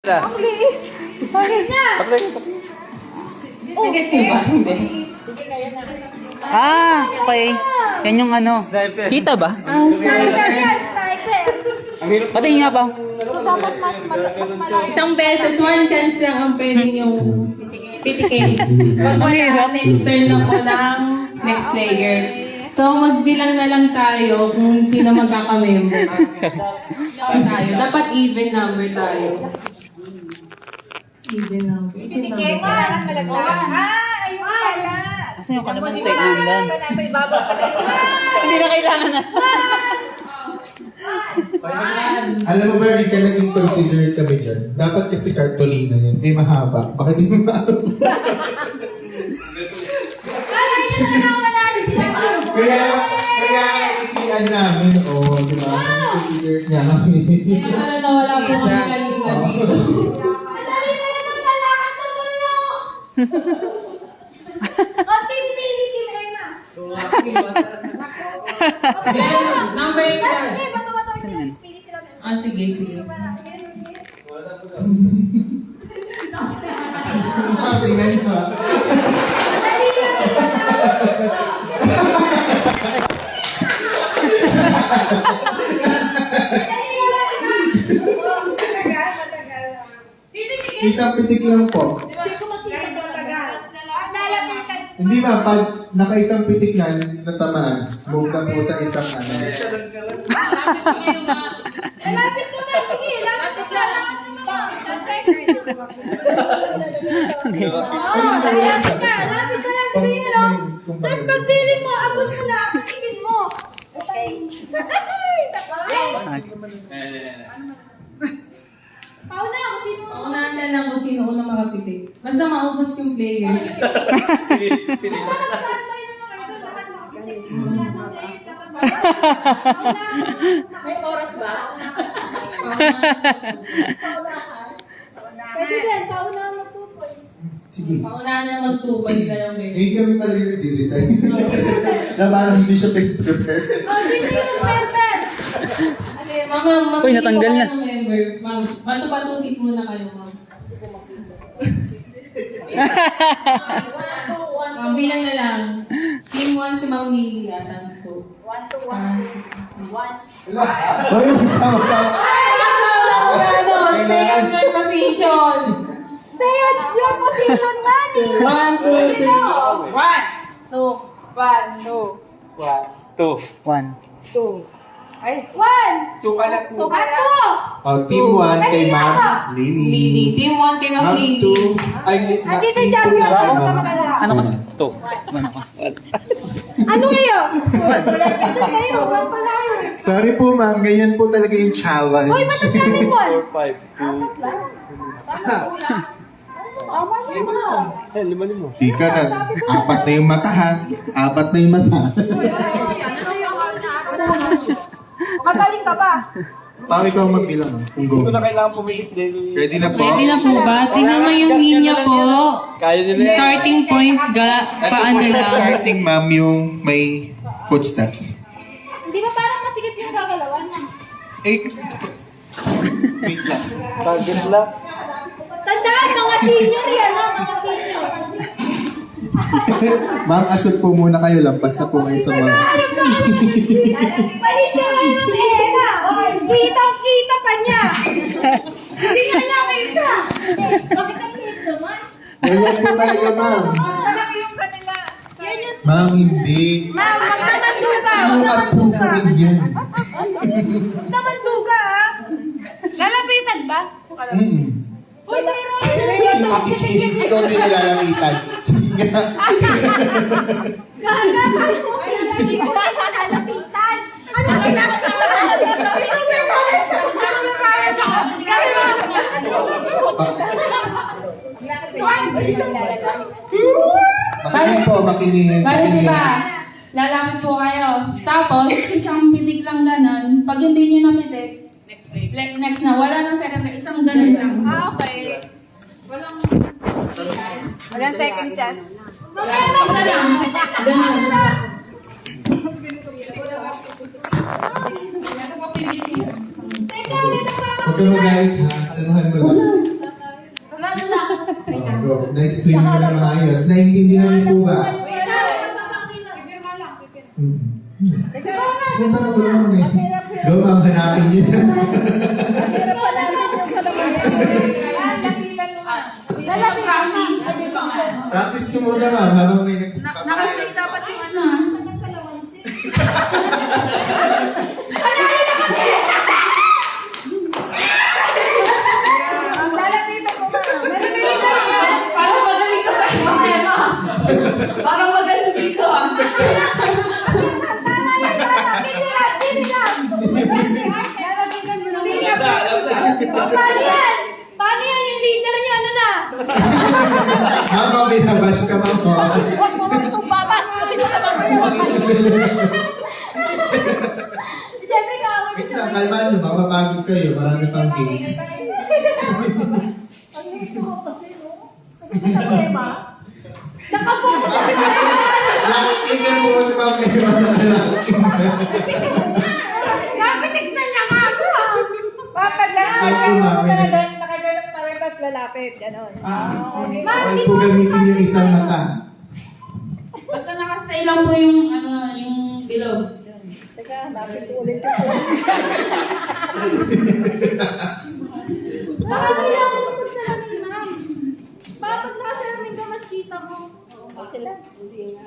Ang liit. Bakit na? Okay. Yan yung ano. Kita ba? Sniper yan, sniper. Pati nga pa. So, dapat mas malayo. Isang beses, one chance lang ang pwede yung pitikin. Pag wala, next turn na po ng next player. So, magbilang na lang tayo kung sino magkakamember. Dapat even number tayo. Even number. Pitikin mo lang ang malagdagan. Ayun pala. Asan yung kanaman sa ilandan? Nasa ibabaw pala. Hindi na kailangan na. Alam mo ba, Rika, naging considered kami dyan. Dapat kasi Cartolina yun. Eh, mahaba. Bakit di mahaba? Kaya itian namin. Oo, di ba? Considered niya kami. Kaya nawala po kami kanina dito. Madali na naman pala. Ang tutul mo. O, team Lily, team Emma. Number 1. Bato. Saan yan? Pili sila. Sige. Tingnan niyo. Isang pitik lang po. Hindi ba, pag naka-isang pitik na natamaan, move na po sa isang ano. Lapit ko na, sige. Lapit ko na. Lapit ka. Bigyan mo. Tapos pag feeling mo, abot mo na. Patigin mo. Pauna, kung sino. Paunahan na lang kung sino unang makapitik. Basta maubos yung players. Basta mag-standby na mga ito. Lahat makapitik. Lahat ng players dapat may oras ba? Pwede din, pauna ang mag-2 Sige. Paunahan na mag 2 points na lang guys. Eh, kami talaga nag-design. Na parang hindi siya prepare. Sino yung member? Okay, mama, Uy, natanggal na. ng member. Ma'am, batu-batutit muna kayo, ma'am. Ma'am, bilang na lang. Team 1 si Ma'am Nili yata po. 1 to 1. Hoy, magsama-sama. Stay on your position. Stay on your position, Manny. 1, 2, 3. 1, 2, 1, 2, 1. 1. Two ka na, two. Ako! Oh, team 1 kay Ma'am Lily. Lili. Team 1 kay Ma'am Ma'am Lili. 2. Ay, Nandito team dyan, 2 na kay huwag ka Ma'am. makala. Ano ka? 2. Ano ka? Ano kayo? Ito kayo, wala pala kayo. Sorry po, ma'am. Ganyan po talaga yung challenge. Hoy, ba't ang dami mo? 4, 5, 2. Apat lang. Tama mo. Ika na. Apat na yung mata, ha? Apat na yung mata. Magaling ka ba? Pao, ikaw magbilang. Kung go. Ito na kailangan pumikit din. Ready na po? Ready na po ba? Tingnan mo yung linya po. Kaya nila yan. Starting point, Ito paano po yung lang. starting, ma'am, yung may footsteps. Hindi ba parang masigip yung gagalawan na? Eh, wait lang. Target lang. Tandaan, mga senior yan, ha? Mga senior. Ma'am, asod po muna kayo. Lampas na po kayo sa mga... Palit ka kayo ng Eva. Kitang-kita pa niya. Hindi nga niya kita. Bakit ang liit naman? Ganyan po talaga, ma'am. Malaki yung kanila. Yan yung... Ma'am, hindi. Ma'am, magtamanduga. Sinukat po pa rin yan. Magtamanduga, ha? Lalapitan ba? Uy, mayroon. Ikaw din nilalapitan. Sige nga. Gaga, hindi ko ba lalapitan? Ano kailangan na lalapitan? Makinig po, makinig. Bali, di ba? Lalapit po kayo. Tapos, isang pitik lang ganun. Pag hindi nyo napitik, next na. Wala nang second round. Isang ganun lang. Okay. Walang second chance. Isa lang. Ganun. Teka, Huwag ka magalit, ha? Anuhan mo lang. na-explain mo na maayos. Naintindihan niyo po ba? Punta na po naman eh. Go, ma'am, hanapin niyo yan. Practice. Practice niyo muna, ma'am, habang may Nakastay dapat yung ano. Parang magaling ka tayo, Emma. Parang magaling dito ah. Paano yan? Yung leader niya, ano na? Mama, binabash ka, ma'am. Huwag mo itong babas kasi Siyempre ka, Wait lang, kalmaan niyo, mapapagod kayo. Marami pang games. Tingnan mo ko si Ma'am Emma na Napitik na niya nga ako. Papaglaan. Ay, po, ma'am. Nakaganap pa rin, tapos lalapit. Ganon. Okay. Ay po gamitin yung isang mata. Basta nakastay lang po yung ano, yung bilog. Teka, lapit ulit yung Bakit kailangan mo pagsalamin, ma'am? Bakit nakasalamin ka, mas kita mo? Okay lang. Hindi nga.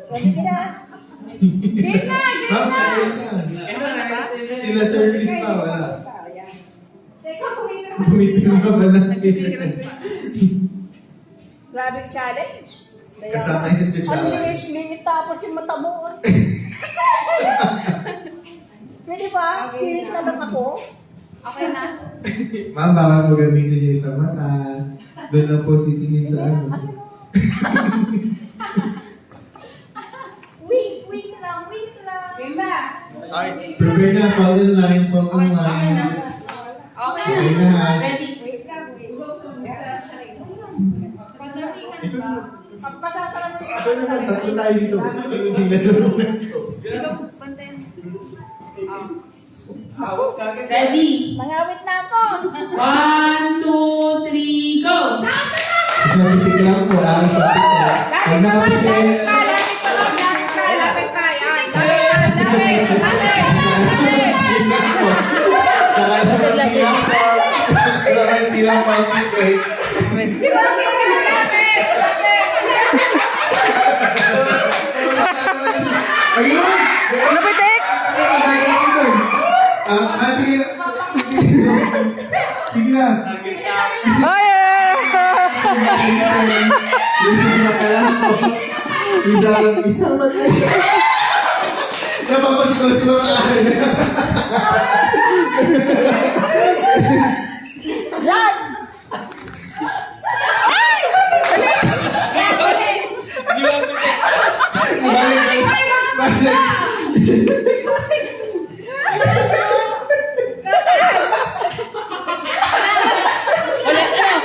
Game na! Game Ma'am, na! ayun na. Sila Sir Chris pa, wala. Teka, Bumipin ka ba natin? Grabe challenge. Kasama yun sa challenge. Minute tapos yung mata mo. Pwede ba? Sirit na lang ako? Okay na? Ma'am, baka mo gamitin yung isang mata. Doon lang po sitingin sa ano. Wait lang. Game ba? Prepare na, fall in line, fall in line. Okay Okay na. na. Ready? Ako naman, tatlo tayo dito. Pero hindi na naman ito. Ready? Mangawit na ako. 1, 2, 3, go! Mas napitik lang po, ang sa pitik. Pag nakapitik, Lapit pa. saka naman silang po. Saka naman silang po ang pitik. Ayun! Napitik! Sige na. Sige na. Ay! Isang mata lang po. Isang mata lang. Napapasikaw si Mama Ana.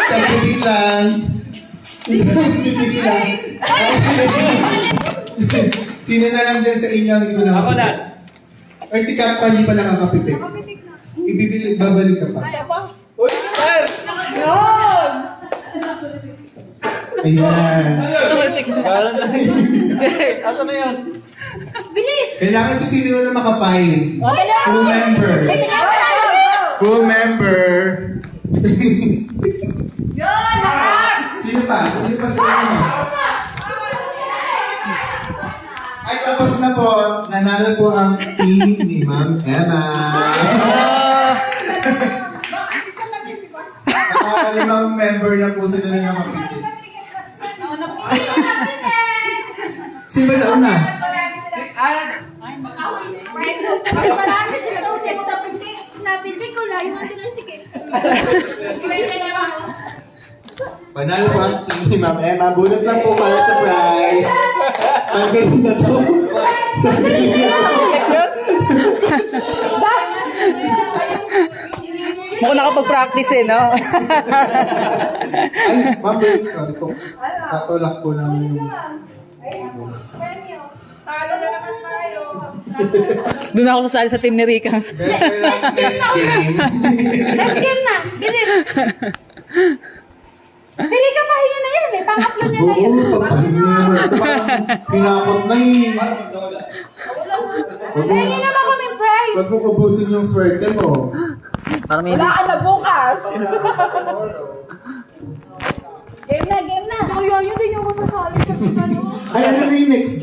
Sa pitik lang. Isang pitik lang. Sino na lang dyan sa inyo ang hindi ko Ako nakapitik? last. Ay, si Kat pa hindi pa nakakapitik. Ibibili, babalik ka pa. Uy, sir! Ayan. Parang na. Asa na yan? Kailangan ko sino na maka-5. Full member. Full member. Sino pa? Sino pa sa inyo? Ay, tapos na po. Nanalo po ang team ni Ma'am Emma. Nakalimang member na po sila na nakapitin. Sino na una? Marami sila daw dyan sa pinti. Napinti ko lang yung atin ng sikit. Panalo po ang team ni Ma'am Emma. Bunot lang po para sa prize. Ang galing na to. Mukhang nakapag-practice eh, no? Ay, Ma'am, sorry po. Tatulak po namin yung... Talo na naman tayo. Doon ako sasali sa team ni Rika. Better lang next game. Next game na. Bilis. Hindi ka pahinga na yan eh. Pangatlo niya na yan. Oo, papahinga naman. Hinakot na eh. Pahingi naman kami prize. Huwag mong ubusin yung swerte mo. Parang may... Wala ka na bukas. Game na, game na. Kuya, yun din yung masasali sa ano. Ay, ano na yung next